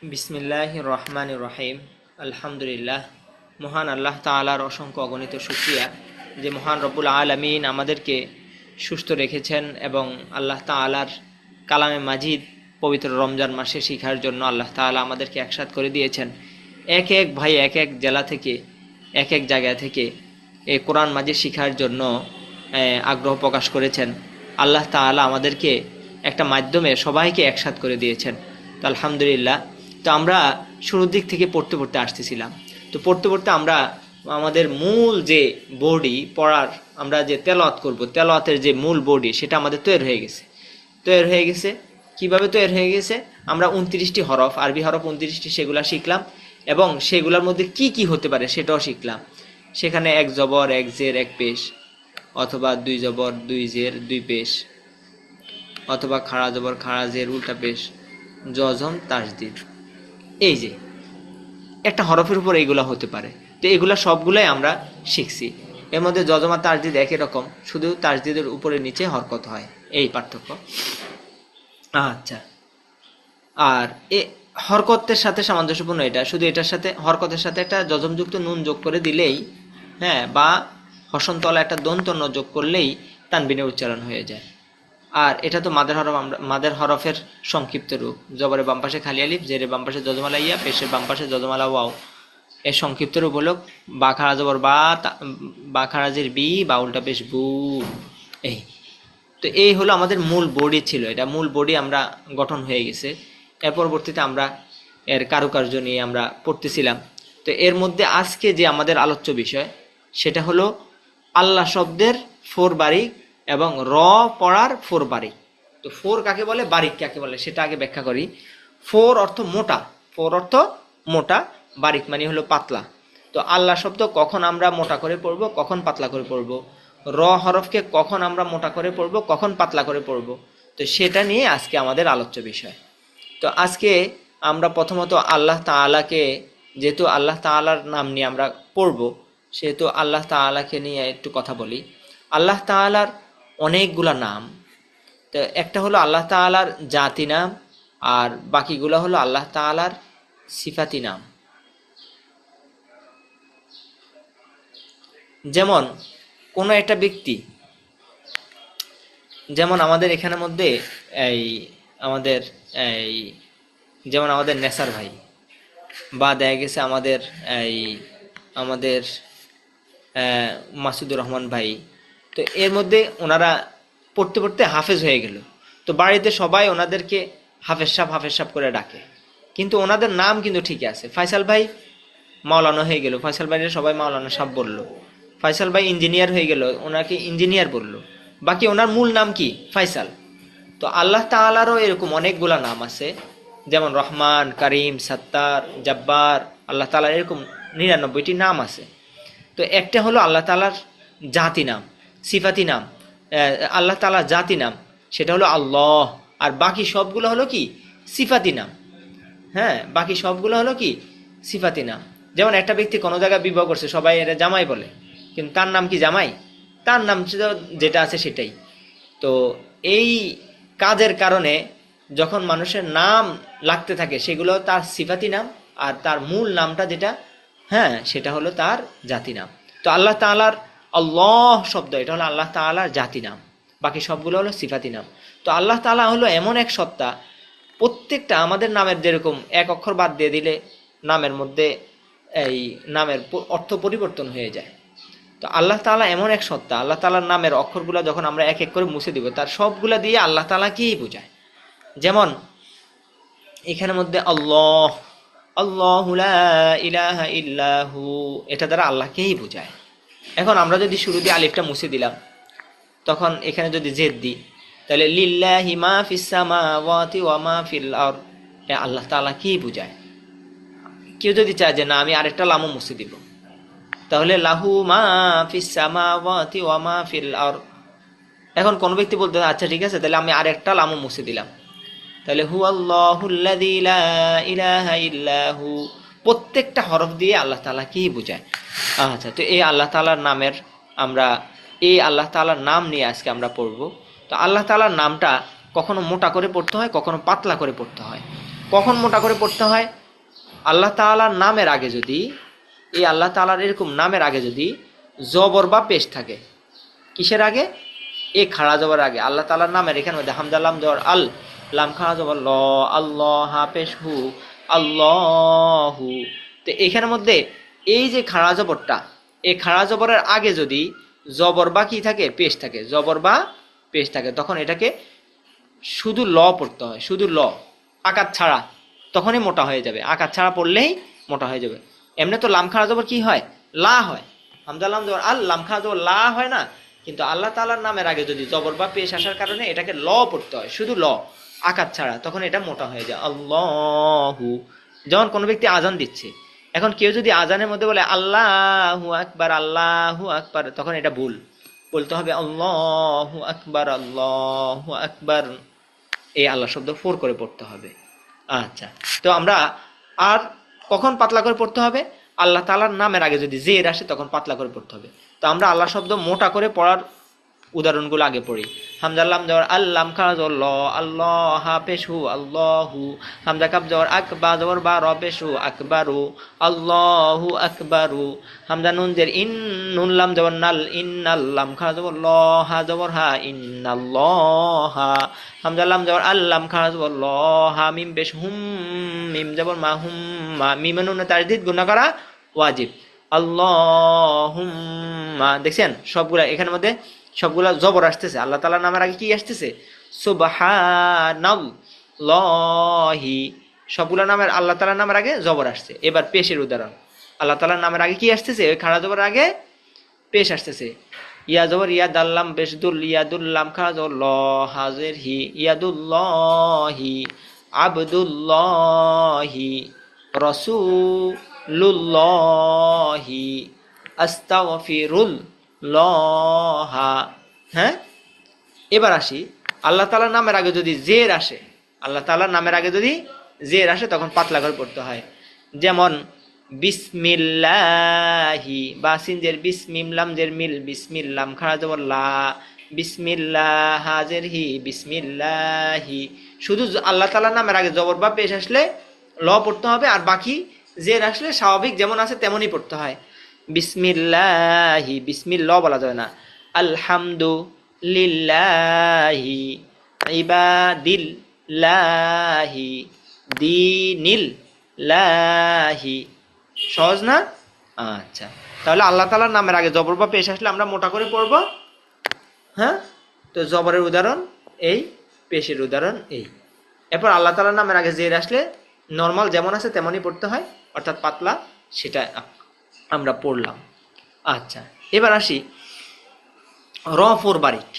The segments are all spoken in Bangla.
বিসমিল্লাহির রহমানির রহিম। আলহামদুলিল্লাহ। মহান আল্লাহ তাআলার অসংখ্য অগণিত শুকরিয়া যে মহান রব্বুল আলামিন আমাদেরকে সুস্থ রেখেছেন এবং আল্লাহ তাআলার কালামে মাজিদ পবিত্র রমজান মাসে শিখার জন্য আল্লাহ তাআলা আমাদেরকে একসাথ করে দিয়েছেন। এক এক ভাই এক এক জেলা থেকে এক এক জায়গা থেকে এই কোরআন মাজিদ শিখার জন্য আগ্রহ প্রকাশ করেছেন। আল্লাহ তাআলা আমাদেরকে একটা মাধ্যমে সবাইকে একসাথ করে দিয়েছেন। তো আলহামদুলিল্লাহ। তো আমরা শুরুর দিক থেকে পড়তে পড়তে আসতেছিলাম। তো পড়তে পড়তে আমরা আমাদের মূল যে বডি পড়ার, আমরা যে তেলাওয়াত করব, তেলাওয়াতের যে মূল বডি সেটা আমাদের তৈরি হয়ে গেছে। কিভাবে তৈরি হয়ে গেছে? আমরা 29টি হরফ, আরবি হরফ 29টি, সেগুলা শিখলাম এবং সেগুলোর মধ্যে কি কি হতে পারে সেটাও শিখলাম। সেখানে এক জবর এক জের এক পেশ, অথবা দুই জবর দুই জের দুই পেশ, অথবা খাড়া জবর খাড়া জের উল্টা পেশ, জজম তাসদীদ। এই যে একটা হরফের উপর এইগুলা হতে পারে। তো এগুলা সবগুলাই আমরা শিখছি। এর মধ্যে জজম আর তাসদীদ একই রকম, শুধু তাসদীদের উপরে নিচে হরকত হয়, এই পার্থক্য। আচ্ছা, আর এ হরকতের সাথে সামঞ্জস্যপূর্ণ এটা, শুধু এটার সাথে হরকতের সাথে একটা জজমযুক্ত নুন যোগ করে দিলেই, হ্যাঁ, বা হসনতলা একটা দন্তন্য যোগ করলেই তানবিনের উচ্চারণ হয়ে যায়। আর এটা তো মাদের হরফ, আমরা মাদের হরফের সংক্ষিপ্ত রূপ। জবরের বাম পাশে খালি আলিফ, জেরের বাম পাশে জজমালা ইয়া, পেশের বাম পাশে জজমালা ওয়াও। এর সংক্ষিপ্ত রূপ হলো বা খাড়া জবর বা, বা খাড়াজের বি, বা উল্টা পেশ বু। এই তো এই হলো আমাদের মূল বডি ছিল, এটা মূল বডি আমরা গঠন হয়ে গেছে। এর পরবর্তীতে আমরা এর কারুকার্য নিয়ে আমরা পড়তেছিলাম। তো এর মধ্যে আজকে যে আমাদের আলোচ্য বিষয় সেটা হলো আল্লাহ শব্দের ফোর বারিক এবং র পড়ার ফোর বারিক। তো ফোর কাকে বলে, বারিক কাকে বলে সেটা আগে ব্যাখ্যা করি। ফোর অর্থ মোটা, ফোর অর্থ মোটা, বারিক মানে হলো পাতলা। তো আল্লাহ শব্দ কখন আমরা মোটা করে পড়বো, কখন পাতলা করে পড়বো, র হরফকে কখন আমরা মোটা করে পড়বো, কখন পাতলা করে পড়বো, তো সেটা নিয়ে আজকে আমাদের আলোচ্য বিষয়। তো আজকে আমরা প্রথমত আল্লাহ তাআলাকে, যেহেতু আল্লাহ তাআলার নাম নিয়ে আমরা পড়বো, সেহেতু আল্লাহ তাআলাকে নিয়ে একটু কথা বলি। আল্লাহ তাআলার অনেকগুলা নাম। তো একটা হলো আল্লাহ তাআলার জাতি নাম, আর বাকিগুলো হলো আল্লাহ তাআলার সিফাতি নাম। যেমন কোনো একটা ব্যক্তি, যেমন আমাদের এখানের মধ্যে এই আমাদের এই যেমন আমাদের নেসার ভাই, বা দেখা গেছে আমাদের এই আমাদের মাসুদুর রহমান ভাই। তো এর মধ্যে ওনারা পড়তে পড়তে হাফেজ হয়ে গেল। তো বাড়িতে সবাই ওনাদেরকে হাফেজ সাহেব করে ডাকে, কিন্তু ওনাদের নাম কিন্তু ঠিকই আছে। ফয়সাল ভাই মাওলানা হয়ে গেল, ফয়সাল ভাইয়ের সবাই মাওলানা সাহেব বললো। ফয়সাল ভাই ইঞ্জিনিয়ার হয়ে গেল, ওনাকে ইঞ্জিনিয়ার বললো, বাকি ওনার মূল নাম কি? ফয়সাল। তো আল্লাহ তাআলারও এরকম অনেকগুলা নাম আছে, যেমন রহমান, করিম, সত্তার, জব্বার। আল্লাহ তাআলার এরকম 99টি নাম আছে। তো একটা হলো আল্লাহ তাআলার জাতি নাম, সিফাতি নাম। আল্লাহ তাআলার জাতি নাম সেটা হলো আল্লাহ, আর বাকি সবগুলো হলো কি? সিফাতি নাম। হ্যাঁ, বাকি সবগুলো হলো কি? সিফাতি নাম। যেমন একটা ব্যক্তি কোনো জায়গায় বিবাহ করছে, সবাই এরা জামাই বলে, কিন্তু তার নাম কি জামাই? তার নাম যেটা আছে সেটাই। তো এই কাজের কারণে যখন মানুষের নাম লাগতে থাকে সেগুলো তার সিফাতি নাম, আর তার মূল নামটা যেটা, হ্যাঁ, সেটা হলো তার জাতি নাম। তো আল্লাহ তাআলার আল্লাহ শব্দ, এটা হলো আল্লাহ তাআলার জাতি নাম, বাকি সবগুলো হলো সিফাতি নাম। তো আল্লাহ তাআলা হলো এমন এক সত্তা, প্রত্যেকটা আমাদের নামের যেরকম এক অক্ষর বাদ দিয়ে দিলে নামের মধ্যে এই নামের অর্থ পরিবর্তন হয়ে যায়। তো আল্লাহ তাআলা এমন এক সত্তা, আল্লাহ তাআলার নামের অক্ষরগুলো যখন আমরা এক এক করে মুছে দিব, তার সবগুলা দিয়ে আল্লাহ তাআলাকেই বোঝায়। যেমন এখানের মধ্যে আল্লাহ, আল্লাহু লা ইলাহা ইল্লাহু, এটা দ্বারা আল্লাহকেই বোঝায়। এখন আমরা যদি শুরু দিয়ে আলিফটা মুছে দিলাম, তখন এখানে যদি জেদ দিই, তাহলে লিল্লাহি মা ফিস সামাওয়াতি ওয়া মা ফিল আরদ, আল্লাহ তাআলাকেই বোঝায়। কেউ যদি চায় যে না আমি আরেকটা লামও মুছে দিব, তাহলে লাহু মা ফিস সামাওয়াতি ওয়া মা ফিল আরদ। এখন কোন ব্যক্তি বলতে, আচ্ছা ঠিক আছে, তাহলে আমি আরেকটা লামও মুছে দিলাম, তাহলে হু আল্লাহুল্লাযী লা ইলাহা ইল্লাহু। প্রত্যেকটা হরফ দিয়ে আল্লাহ তাআলাকেই বোঝায়। আচ্ছা, তো এই আল্লাহ তাআলার নামের আমরা এই আল্লাহ তাআলার নাম নিয়ে আজকে আমরা পড়ব। তো আল্লাহ তাআলার নামটা কখনো মোটা করে পড়তে হয়, কখনো পাতলা করে পড়তে হয়। কখন মোটা করে পড়তে হয়? আল্লাহ তাআলার নামের আগে যদি, এই আল্লাহ তাআলার এরকম নামের আগে যদি জবর বা পেশ থাকে। কিসের আগে? এ খাড়া জবর আগে। আল্লাহ তাআলার নামের এখানে মধ্যে হামজা লাম জবর আল, লাম খাড়া জবর ল, আল্লাহ হা পেশ হু, আল্লাহু। তো এখানের মধ্যে এই যে খাড়া জবরটা, এই খাড়া জবরের আগে যদি জবর বা কি থাকে? পেশ থাকে। জবর বা পেশ থাকে, তখন এটাকে শুধু ল পড়তে হয়, শুধু ল, আকার ছাড়া, তখনই মোটা হয়ে যাবে। আকার ছাড়া পড়লেই মোটা হয়ে যাবে। এমনি তো লাম খাড়া জবর কি হয়? লা হয়। হামজা লাম জবর আল, লাম খাড়া জবর লা হয় না? কিন্তু আল্লাহ তাআলার নামের আগে যদি জবর বা পেশ আসার কারণে এটাকে ল পড়তে হয়, শুধু ল, আকার ছাড়া, তখন এটা মোটা হয়ে যায়। আল্লাহু। যেমন কোনো ব্যক্তি আজান দিচ্ছে, এখন কেউ যদি আজানের মধ্যে বলে আল্লাহু আকবার, আল্লাহু আকবার, তখন এটা ভুল। বলতে হবে আল্লাহু আকবার, আল্লাহু আকবার। এই আল্লাহ শব্দ ফোর করে পড়তে হবে। আচ্ছা, তো আমরা আর কখন পাতলা করে পড়তে হবে? আল্লাহ তাআলার নামের আগে যদি জের আসে তখন পাতলা করে পড়তে হবে। তো আমরা আল্লাহ শব্দ মোটা করে পড়ার উদাহরণগুলো আগে পড়ি। হামজা লাম জবর আল, লাম খাড়া জবর ল, আল্লাহ হা পেশ হু, আল্লাহু। হামজা কাব জবর আক, বা জবর বা, র পেশ হু, আকবারু, আল্লাহু আকবারু। হামজা নুন জের ইন, নুন লাম জবর নাল, ইন্নাল, লাম খাড়া জবর ল, হা জবর হা, ইন্নাল্লাহা। হামজা লাম জবর আল, লাম খাড়া জবর ল, হা মিম পেশ হুম, মিম জবর মা, হুম মা, মিম নুনে তাজদীদ গুণা করা ওয়াজিব। আল্লাহুম্মা। দেখছেন সবগুলা এখানের মধ্যে সবগুলা জবর আসতেছে। আল্লাহ তাআলার নামের আগে কি আসতেছে? সুবহানাল্লাহি। সবগুলা নামের, আল্লাহ তাআলার নামের আগে জবর আসছে। এবার পেশের উদাহরণ। আল্লাহ তাআলার নামের আগে কি আসতেছে? ওই খাড়া জবর আগে পেশ আসতেছে। ইয়া জবর ইয়া, দাল্লাম পেশ দুল, ইয়াদুল্লাম খাড়া জবর ল, হাজের হি, ইয়াদুল্লাহি, আবদুল্লাহি, রসূলুল্লাহি, আস্তাগফিরুল্লাহ। হ্যাঁ, এবার আসি, আল্লাহ তাআলার নামের আগে যদি জের আসে, আল্লাহ তাআলার নামের আগে যদি জের আসে তখন পাতলা করে পড়তে হয়। যেমন বিসমিল্লাহি, বা সিনজের বিস, মিম লাম জের মিল, বিসমিল্লাম খাড়া জবর লা, বিসমিল্লাহ হাজের হি, বিসমিল্লাহি। শুধু আল্লাহ তাআলার নামের আগে জবর বা পেশ আসলে ল পড়তে হবে, আর বাকি জের আসলে স্বাভাবিক যেমন আছে তেমনই পড়তে হয়। বিসমিল্লাহি, বিসমিল্লাহ বলা যাবে না। আলহামদুলিল্লাহি, ইবাদিল্লাহি, দীনিল্লাহি। সহজ না? আচ্ছা, তাহলে আল্লাহ তাআলার নামের আগে জবর বা পেশ আসলে আমরা মোটা করে পড়ব। হ্যাঁ, তো জবরের উদাহরণ এই, পেশের উদাহরণ এই। এরপর আল্লাহ তাআলার নামের আগে জের আসলে নর্মাল যেমন আছে তেমনই পড়তে হয়, অর্থাৎ পাতলা, সেটা আমরা পড়লাম। আচ্ছা, এবার আসি র ফোর বারিক।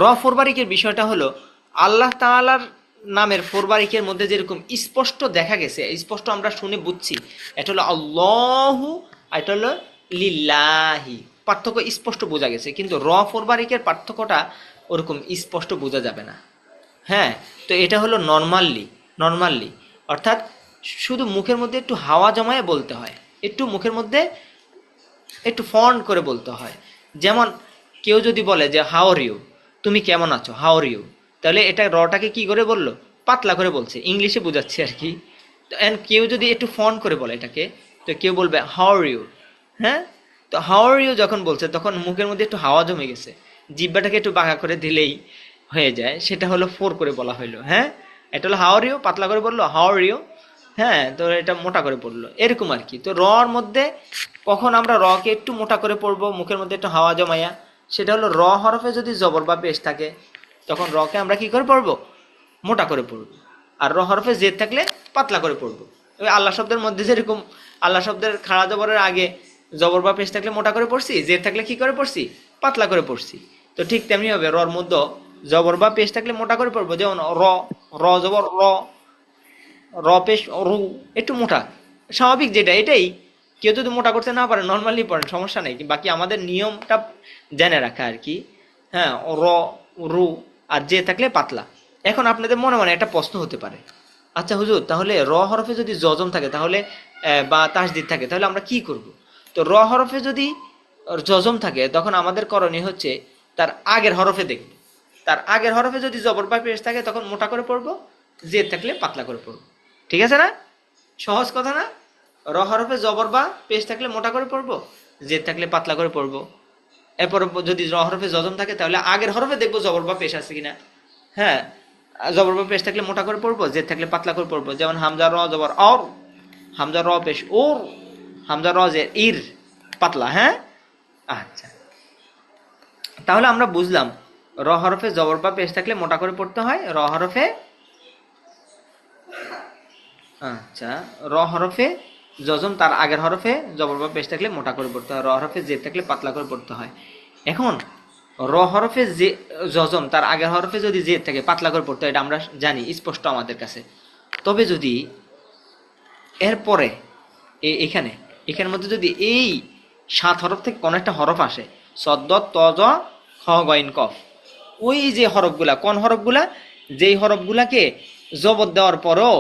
র ফোর বারিকের বিষয়টা হলো, আল্লাহ তাআলার নামের ফোর বারিকের মধ্যে যেরকম স্পষ্ট দেখা গেছে, স্পষ্ট আমরা শুনে বুঝছি, এটা হলো আল্লাহু, এটা হলো লিল্লাহি, পার্থক্য স্পষ্ট বোঝা গেছে। কিন্তু র ফোর বারিকের পার্থক্যটা ওরকম স্পষ্ট বোঝা যাবে না। হ্যাঁ, তো এটা হলো নর্মালি, অর্থাৎ শুধু মুখের মধ্যে একটু হাওয়া জমায়ে বলতে হয়, একটু মুখের মধ্যে একটু ফন্ট করে বলতে হয়। যেমন কেউ যদি বলে যে হাউ আর ইউ, তুমি কেমন আছো, হাউ আর ইউ, তাহলে এটা রটাকে কি করে বললো? পাতলা করে বলছে, ইংলিশে বোঝাচ্ছে আর কি। তো কেউ যদি একটু ফন্ট করে বলে এটাকে, তো কেউ বলবে হাউ আর ইউ। হ্যাঁ, তো হাউ আর ইউ যখন বলছে তখন মুখের মধ্যে একটু হাওয়া জমে গেছে, জিহ্বাটাকে একটু বাঁকা করে দিলেই হয়ে যায়, সেটা হলো ফোর করে বলা হইলো। হ্যাঁ, এটা হলো হাউ আর ইউ, পাতলা করে বললো হাউ আর ইউ। হ্যাঁ, তো এটা মোটা করে পড়লো, এরকম আর কি। তো রর মধ্যে কখন আমরা রকে একটু মোটা করে পড়বো, মুখের মধ্যে একটু হাওয়া জমাইয়া, সেটা হলো র হরফে যদি জবর বা পেশ থাকে তখন রকে আমরা কি করে পড়বো? মোটা করে পড়বো। আর র হরফে জেদ থাকলে পাতলা করে পড়বো। ওই আল্লাহ শব্দের মধ্যে যেরকম আল্লাহ শব্দের খাড়া জবরের আগে জবর বা পেশ থাকলে মোটা করে পড়ছি, জেদ থাকলে কি করে পড়ছি? পাতলা করে পড়ছি। তো ঠিক তেমনি হবে রর মধ্যে জবর বা পেশ থাকলে মোটা করে পড়বো। যেমন র, র জবর র, র পেশ রু, একটু মোটা, স্বাভাবিক যেটা এটাই। কেউ যদি মোটা করতে না পারে নর্মালি পড়েন, সমস্যা নেই, বাকি আমাদের নিয়মটা জেনে রাখা আর কি। হ্যাঁ, র, রু আর যে থাকলে পাতলা। এখন আপনাদের মনে মনে একটা প্রশ্ন হতে পারে, আচ্ছা হুজুর, তাহলে র হরফে যদি জজম থাকে তাহলে বা তাসদিদ থাকে তাহলে আমরা কি করব? তো র হরফে যদি জজম থাকে তখন আমাদের করণীয় হচ্ছে তার আগের হরফে দেখব। তার আগের হরফে যদি জবর বা পেশ থাকে তখন মোটা করে পড়বো, জেদ থাকলে পাতলা করে পড়বো। ঠিক আছে না? সহজ কথা না? র হরফে জবর বা পেশ থাকলে মোটা করে পড়বো, জেদ থাকলে পাতলা করে পড়বো। এরপর যদি র হরফে জজম থাকে তাহলে আগের হরফে দেখবো জবর বা পেশ আছে কিনা। হ্যাঁ, জবর বা পেশ থাকলে মোটা করে পড়বো, জেদ থাকলে পাতলা করে পড়বো। যেমন হামজা র জবর অর, হামজা র পেশ ওর, হামজা র জের ইর, পাতলা। হ্যাঁ, আচ্ছা, তাহলে আমরা বুঝলাম র হরফে জবর বা পেশ থাকলে মোটা করে পড়তে হয়। র হরফে, আচ্ছা, র হরফে জজম তার আগের হরফে জবর বা পেশ থাকলে মোটা করে পড়তে হয়। র হরফে জেদ থাকলে পাতলা করে পড়তে হয়। এখন র হরফে যে জজম তার আগের হরফে যদি জেদ থাকে পাতলা করে পড়তে হয়, এটা আমরা জানি, স্পষ্ট আমাদের কাছে। তবে যদি এরপরে এখানে এখানের মধ্যে যদি এই 7 হরফ থেকে কোনো একটা হরফ আসে, সদ্দ তজ খ গইন কফ, ওই যে হরফগুলা, কোন হরফগুলা, যেই হরফগুলাকে জবর দেওয়ার পরও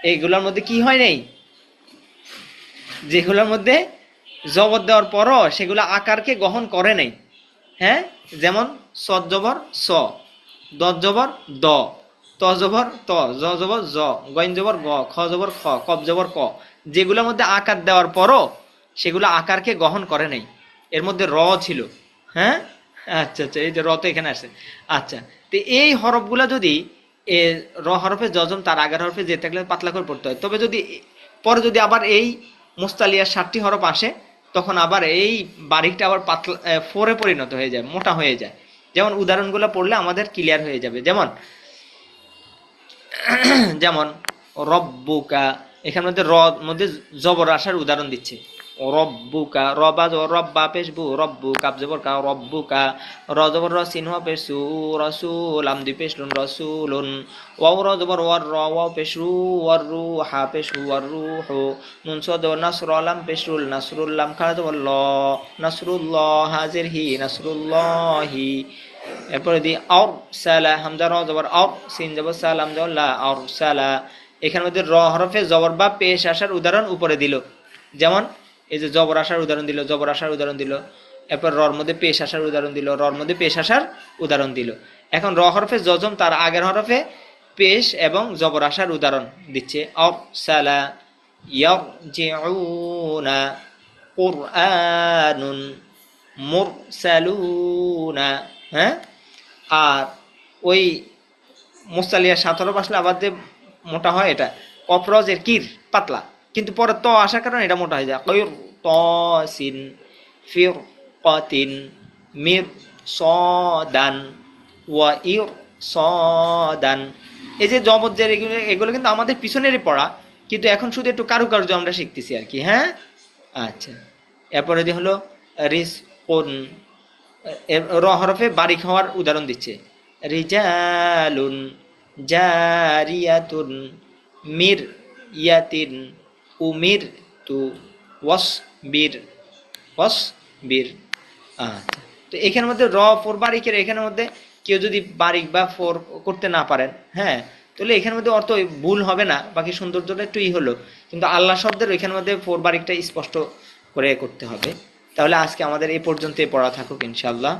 এইগুলোর মধ্যে কি হয় নাই, যেগুলোর মধ্যে জবর দেওয়ার পরও সেগুলো আকারকে গ্রহণ করে নাই। হ্যাঁ, যেমন সদ জবর স, দত জবর দ, ত জবর ত, জ জবর জ, গইন জবর গ, খ জবর খ, কফ জবর ক, যেগুলোর মধ্যে আকার দেওয়ার পরও সেগুলো আকারকে গ্রহণ করে নাই। এর মধ্যে র ছিল। হ্যাঁ, আচ্ছা আচ্ছা, এই যে র তো এখানে আসে। আচ্ছা, তো এই হরফগুলা যদি র হরফে জজম তার আগের হরফে যে থাকলে পাতলা করে পড়তে হয়। তবে যদি পরে যদি আবার এই মুস্তালিয়ার 7টি হরফ আসে, তখন আবার এই বারিকটা আবার পাতলা ফোরে পরিণত হয়ে যায়, মোটা হয়ে যায়। যেমন উদাহরণগুলো পড়লে আমাদের ক্লিয়ার হয়ে যাবে। যেমন যেমন রব্বুকা, এখানের মধ্যে র মধ্যে জবর আসার উদাহরণ দিচ্ছে। রব্বুকা, রবা রব্বা পেশ বু, রব্বু কাপ জবর কা, রব্বুকা, র জবর র সিন হওয়া পেশ সু, রসুল আম দুই পেশ লুন, রসুলুন, ওয়াও র জবর ওয়ার র, ওয়াও পেশ রু, ওয়ার রু, হা পেশ হু, ওয়ার রু হু, নুন সদ নাসর লাম পেশ রুল, নাসরুল্লাম খা জবর ল, নাসরুল্লাহ হাজির হি, নাসরুল্লাহি। এরপরে দি আর সালা, হামজা র জবর আর, সিন জবর সালাম জবর লা, আর সালা। এখানের মধ্যে র হরফে জবর বা পেশ আসার উদাহরণ উপরে দিল। যেমন এই যে জবর আসার উদাহরণ দিল, জবর আসার উদাহরণ দিল। এরপর রর মধ্যে পেশ আসার উদাহরণ দিল, রর মধ্যে পেশ আসার উদাহরণ দিল। এখন র হরফে জজম তার আগের হরফে পেশ এবং জবর আসার উদাহরণ দিচ্ছে। আর সালা, ইয়ারজিউনা, কুরআনুন, মুরসালুনা। হ্যাঁ, আর ওই মুস্তালিয়া 7 হরফ আসলে আবার যে মোটা হয়, এটা কফরজের কির, পাতলা, কিন্তু পরে ত আসার কারণে এটা মোটা হয়ে যায়। কয়ুর তসিন, ফির কতিন, মির সদান, ওয়া ইর সদান। এই যে জবজ্জের এগুলো এগুলো কিন্তু আমাদের পিছনেরই পড়া, কিন্তু এখন শুধু একটু কারুকার্য আমরা শিখতেছি আর কি। হ্যাঁ, আচ্ছা, এরপরে যে হলো রিস কোন, র হরফে বারিক হওয়ার উদাহরণ দিচ্ছে। রিজালুন, জারিয়াতুন, মির ইয়াতিন, উমির তু, ওয়াস বীর, ওয়াস বীর। আচ্ছা, তো এখানের মধ্যে র ফোর বারিকের এখানের মধ্যে কেউ যদি বারিক বা ফোর করতে না পারেন, হ্যাঁ, তাহলে এখানের মধ্যে অত ভুল হবে না, বাকি সৌন্দর্যটা একটু হলো, কিন্তু আল্লাহ শব্দের এখানের মধ্যে ফোর বারিকটা স্পষ্ট করে করতে হবে। তাহলে আজকে আমাদের এই পর্যন্তই পড়া থাকুক ইনশাআল্লাহ।